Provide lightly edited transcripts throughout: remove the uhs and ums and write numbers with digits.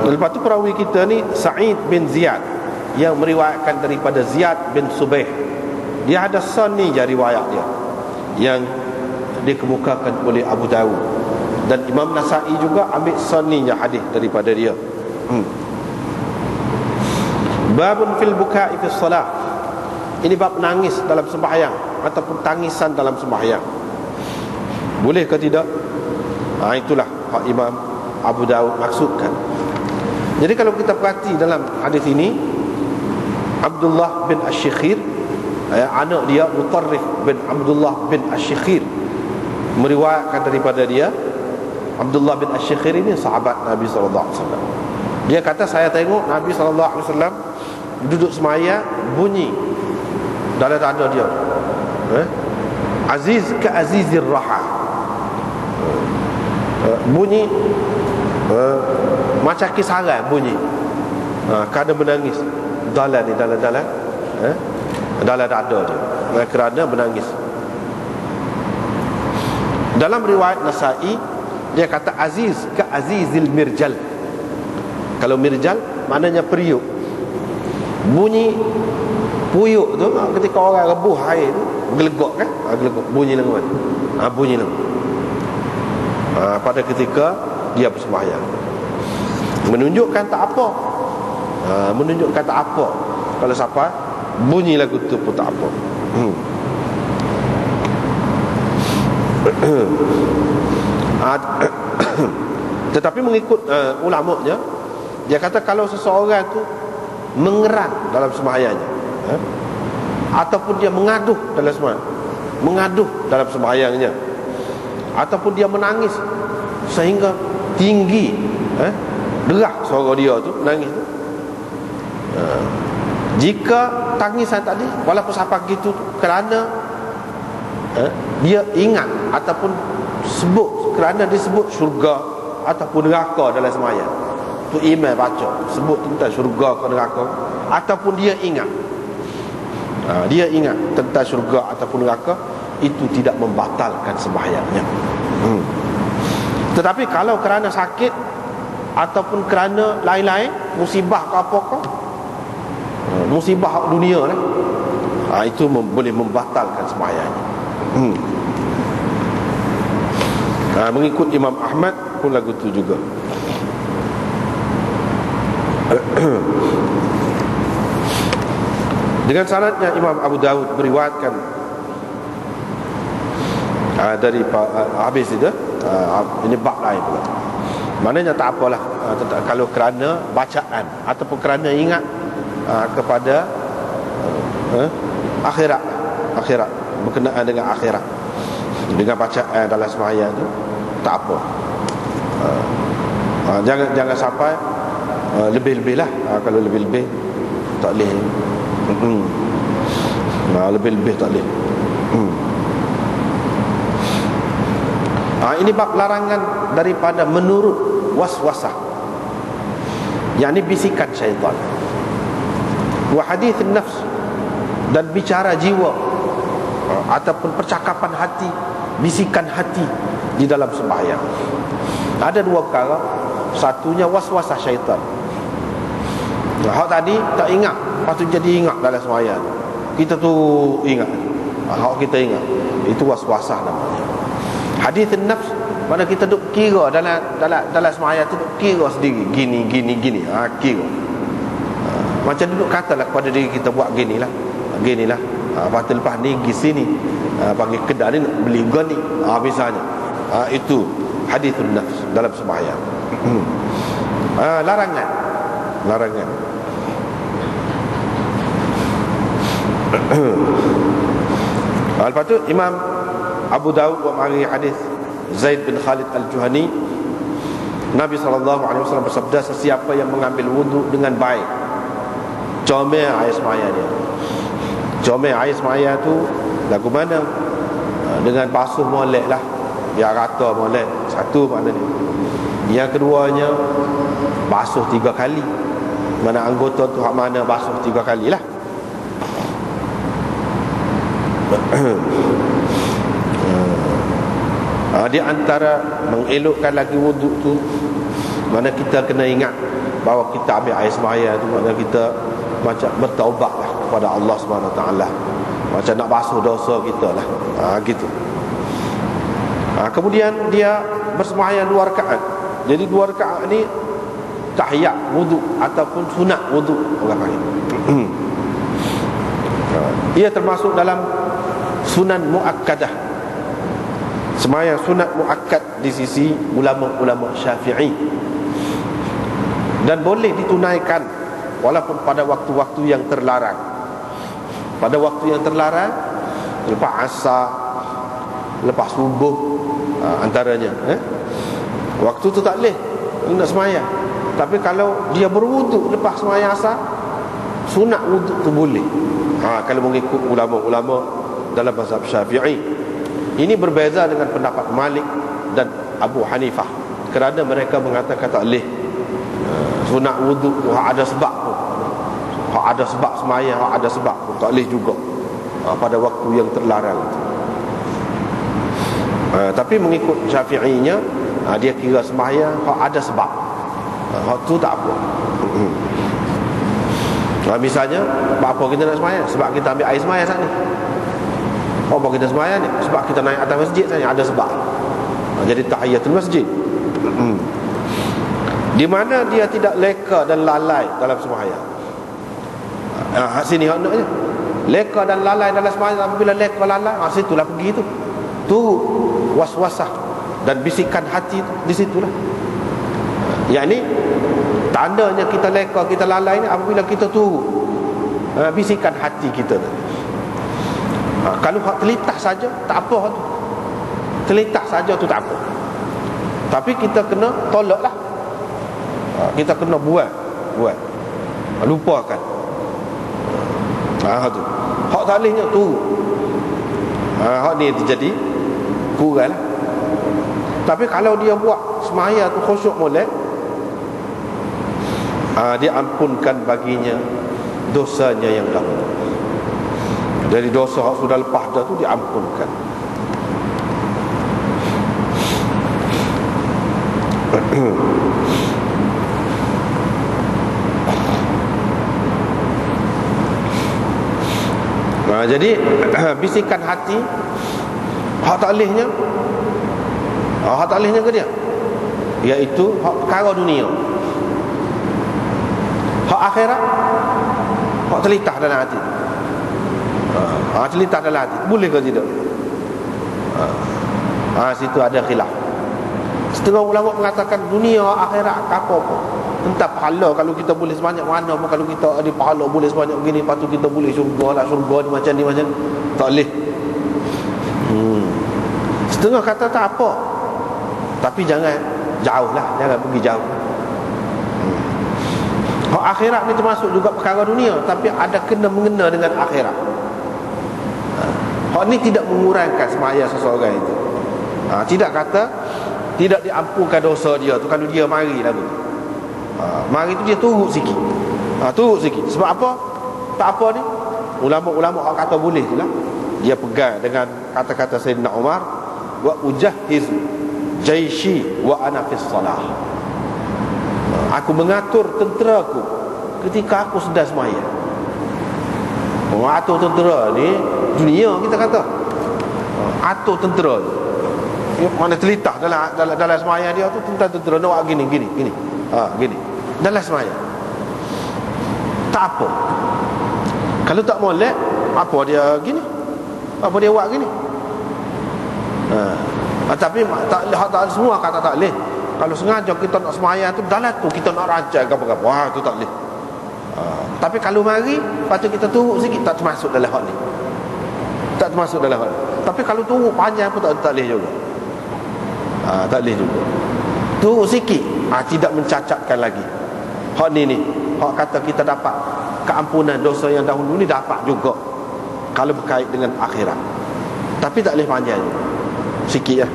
Lepas tu perawi kita ni Sa'id bin Ziyad, yang meriwayatkan daripada Ziyad bin Subaih. Dia ada son ni je riwayat dia, yang dikemukakan oleh Abu Dawud. Dan Imam Nasa'i juga ambil son ni je hadis daripada dia. Babun fil buka'i fi shalah. Ini bab nangis dalam sembahyang ataupun tangisan dalam sembahyang. Boleh ke tidak? Itulah hak Imam Abu Dawud maksudkan. Jadi kalau kita perhati dalam hadis ini, Abdullah bin Asy-Syikhir, anak dia Mutarrif bin Abdullah bin Asy-Syikhir, meriwayatkan daripada dia. Abdullah bin Asy-Syikhir ini sahabat Nabi SAW. Dia kata, saya tengok Nabi SAW duduk semaya, bunyi dalam dada dia, Aziz ka azizir raha, bunyi macam kisaran bunyi, kerana menangis. Dalam ni, dalam dalam dada dia, kerana menangis. Dalam riwayat Nasa'i, dia kata aziz ka azizil mirjal. Kalau mirjal maknanya periuk. Bunyi puyuk tu ketika orang rebuh air tu gelegok kan, gelegok, bunyi lengan, bunyi lengan, pada ketika dia bersembahyang, menunjukkan tak apa, menunjukkan tak apa. Kalau siapa bunyi lagu tu pun tak apa. Tetapi mengikut ulamanya, dia kata kalau seseorang tu mengerang dalam sembahyangnya, ataupun dia mengaduh dalam sembahyangnya, ataupun dia menangis sehingga tinggi, derah suara dia tu, menangis tu, jika tangisan tadi walaupun sampai gitu kerana dia ingat ataupun sebut, kerana disebut syurga ataupun neraka dalam sembahyang tu, imam baca sebut tentang syurga ke neraka, ataupun dia ingat, dia ingat tentang syurga ataupun neraka, itu tidak membatalkan sembahyangnya. Tetapi kalau kerana sakit ataupun kerana lain-lain, musibah ke apa ke, musibah dunia lah, itu boleh membatalkan sembahyangnya. Mengikut Imam Ahmad pun lagu tu juga. Dengan sanadnya Imam Abu Dawud meriwayatkan dari habis itu, ini bab lain pula. Maknanya tak apalah, kalau kerana bacaan ataupun kerana ingat kepada akhirat, berkenaan dengan akhirat, dengan bacaan dalam sembahyang tu, tak apa. Jangan sampai lebih-lebih lah. Kalau lebih-lebih tak boleh. Lebih-lebih tak boleh. Ini bab larangan daripada menurut waswasah, yakni bisikan syaitan, wa hadith nafs, dan bicara jiwa ataupun percakapan hati, bisikan hati di dalam sembahyang. Ada dua perkara. Satunya waswasah syaitan. Hak tadi tak ingat, lepas tu jadi ingat dalam sembahyang. Kita tu ingat, hak kita ingat, itu waswasah namanya. Hadith nafs, mana kita duk kira dalam sembahyang tu, duk kira sendiri, gini, kira. Macam duduk katalah kepada diri kita, buat ginilah. Lepas ni pergi sini, panggil kedai ni nak beli gani, misalnya. Itu hadithun nafs dalam sembahyang. Larangan. Lepas tu Imam Abu Dawud mari hadis Zaid bin Khalid Al-Juhani, Nabi SAW bersabda, sesiapa yang mengambil wuduk dengan baik, comel air sembahyang dia. Comel air sembahyang tu lagu mana? Dengan basuh molek lah, biar rata molek. Satu maknanya. Yang keduanya, basuh 3 kali. Mana anggota tu hak mana basuh 3 kali lah. Di antara mengelokkan lagi wuduk tu, Mana kita kena ingat bahawa kita ambil air sembahyang tu makna kita macam bertaubatlah kepada Allah Subhanahu taala. Macam nak basuh dosa kita lah. Gitu. Kemudian dia bersembahyang 2 rakaat. Jadi 2 rakaat ni tahiyat wudu ataupun sunat wudu orang panggil. Ia termasuk dalam sunan muakkadah. Sembahyang sunat muakkad di sisi ulama-ulama Syafi'i. Dan boleh ditunaikan walaupun pada waktu-waktu yang terlarang. Pada waktu yang terlarang, lepas asar, lepas subuh, antaranya. Waktu tu tak boleh nak sembahyang. Tapi kalau dia berwuduk lepas sembahyang asar, sunat wuduk tu boleh. Kalau mengikut ulama-ulama dalam mazhab Syafi'i. Ini berbeza dengan pendapat Malik dan Abu Hanifah, kerana mereka mengatakan tak boleh sunat wuduk tu ada sebab tu. Ada sebab sembahyang, ada sebab tu tak boleh juga pada waktu yang terlarang tu. Tapi mengikut Syafi'inya, dia kira sembahyang ada sebab. Tu tak apa. Misalnya, apa kita nak sembahyang? Sebab kita ambil air sembahyang saat ni. Apa kita sembahyang ni? Sebab kita naik atas masjid saja, ada sebab. Jadi tahiyatul masjid. Di mana dia tidak leka dan lalai dalam sembahyang. Sini naknya. Leka dan lalai dalam sembahyang, apabila leka lalai, situlah pergi tu. Tu waswasah dan bisikan hati tu, di situlah. Yang ni tandanya kita leka, kita lalai ni apabila kita turut bisikan hati kita tu. Kalau terlintas saja tak apa tu. Terlintas saja tu tak apa. Tapi kita kena tolaklah. Kita kena buat. Lupakan. Tu. Hak tak bolehnya tu. Hak ni terjadi kurang lah. Tapi kalau dia buat semaya tu khusyuk molek, dia ampunkan baginya dosanya yang dahulu. Dari dosa yang sudah lepas dah tu diampunkan. Jadi bisikan hati hak tak lehnya, hak tak lehnya ke dia, iaitu hak perkara dunia. Hak akhirat hak terlintas dalam hati. Terlintas dalam hati, boleh ke tidak? Situ ada khilaf. Setengah ulama mengatakan dunia akhirat apa-apa, entah pahala. Kalau kita boleh sebanyak mana pun, kalau kita ada pahala boleh sebanyak begini, lepas tu kita boleh syurga lah, syurga ni macam ni macam ni, tak boleh. Setengah kata tak apa, tapi jangan jauh lah, jangan pergi jauh. Hak akhirat ni termasuk juga perkara dunia, tapi ada kena-mengena dengan akhirat. Hak ni tidak mengurangkan semaya seseorang itu. Tidak kata tidak diampunkan dosa dia tu kalau dia mari lagu tu. Mari tu dia turut sikit. Turut sikit. Sebab apa? Tak apa ni. Ulama-ulama hak kata boleh je lah. Dia pegang dengan kata-kata Sayyidina Umar, wa ujahhiz jaishi wa ana fis salah. Aku mengatur tenteraku ketika aku sedang sembahyang. Atur tentera ni dunia kita kata. Atur tentera ni mana terlintas dalam sembahyang dia tu, tentera nak buat gini. Gini. Dalam sembahyang. Tak apa. Kalau tak molek, apa dia gini? Apa dia buat gini? Tapi tak semua kata tak boleh. Kalau sengaja kita nak sembahyang tu, dalam tu kita nak rancang apa-apa, tu tak boleh. Tapi kalau mari, lepas tu kita turut sikit, tak termasuk dalam hal ni. Tak termasuk dalam hal ni. Tapi kalau turut panjang pun tak boleh juga. Tak boleh juga. Turut sikit, tidak mencacatkan lagi. Hak ni hak kata kita dapat keampunan dosa yang dahulu ni, dapat juga kalau berkait dengan akhirat. Tapi tak boleh panjang juga. Sikit lah.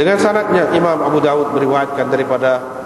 Dengan sanadnya Imam Abu Dawud meriwayatkan daripada